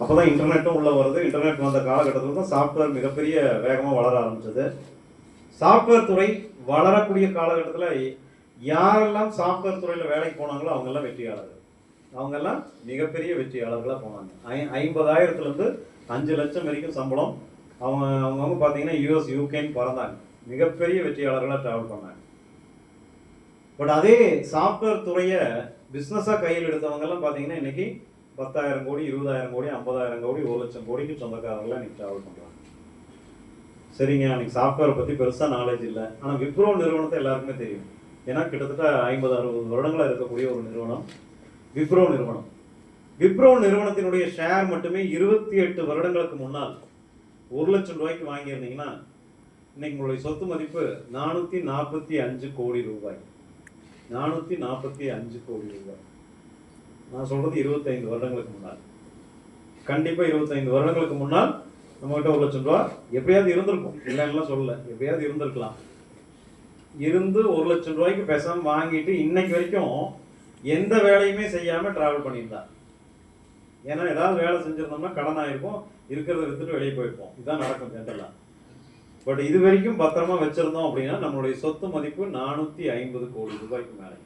அப்போ தான் இன்டர்நெட்டும் உள்ளே வருது. இன்டர்நெட் வந்த காலகட்டத்தில் தான் சாஃப்ட்வேர் மிகப்பெரிய வேகமாக வளர ஆரம்பிச்சது. சாஃப்ட்வேர் துறை வளரக்கூடிய காலகட்டத்தில் யாரெல்லாம் சாஃப்ட்வேர் துறையில் வேலைக்கு போனாங்களோ அவங்கெல்லாம் வெற்றியாளர்கள். அவங்கெல்லாம் மிகப்பெரிய வெற்றியாளர்களாக போனாங்க. 50,000லேருந்து 5 லட்சம் வரைக்கும் சம்பளம். அவங்கவுங்க பார்த்தீங்கன்னா யூஎஸ் யூகேன்னு பறந்தாங்க. மிகப்பெரிய வெற்றியாளர்களாக ட்ராவல் பண்ணாங்க. பட் அதே சாஃப்ட்வேர் துறையை பிஸ்னஸாக கையில் எடுத்தவங்கெல்லாம் பார்த்தீங்கன்னா இன்றைக்கி 10,000 கோடி, 20,000 கோடி, 50,000 கோடி, 1 லட்சம் கோடிக்கு சொந்தக்காரர்களாக இன்றைக்கி ட்ராவல் பண்ணுறாங்க. சரிங்க, அன்றைக்கி சாஃப்ட்வேரை பற்றி பெருசாக நாலேஜ் இல்லை. ஆனால் விப்ரோ நிறுவனத்தை எல்லாருக்குமே தெரியும். ஏன்னா கிட்டத்தட்ட 50-60 வருடங்களாக இருக்கக்கூடிய ஒரு நிறுவனம் விப்ரோ நிறுவனம். விப்ரோ நிறுவனத்தினுடைய ஷேர் மட்டுமே 28 வருடங்களுக்கு முன்னால் 1 லட்சம் ரூபாய்க்கு வாங்கியிருந்தீங்கன்னா இன்னைக்கு உங்களுடைய சொத்து மதிப்பு 445 கோடி ரூபாய். 445 கோடி ரூபாய். நான் சொல்றது 25 வருடங்களுக்கு முன்னால். கண்டிப்பா 25 வருடங்களுக்கு முன்னால் நம்மகிட்ட 1 லட்சம் ரூபாய் எப்படியாவது இருந்திருக்கும். இல்லைன்னா சொல்லல, எப்படியாவது இருந்திருக்கலாம். இருந்து 1 லட்சம் ரூபாய்க்கு பேசாம வாங்கிட்டு இன்னைக்கு வரைக்கும் எந்த வேலையுமே செய்யாம டிராவல் பண்ணியிருந்தா. ஏன்னா ஏதாவது வேலை செஞ்சிருந்தோம்னா கடன் ஆயிருக்கும், இருக்கிறத வித்துட்டு வெளியே போயிருப்போம். இதுதான் நடக்கும் ஜென்ரலா. பட் இது வரைக்கும் பத்திரமா வச்சிருந்தோம் அப்படின்னா நம்மளுடைய சொத்து மதிப்பு 450 கோடி ரூபாய்க்கு மேலே.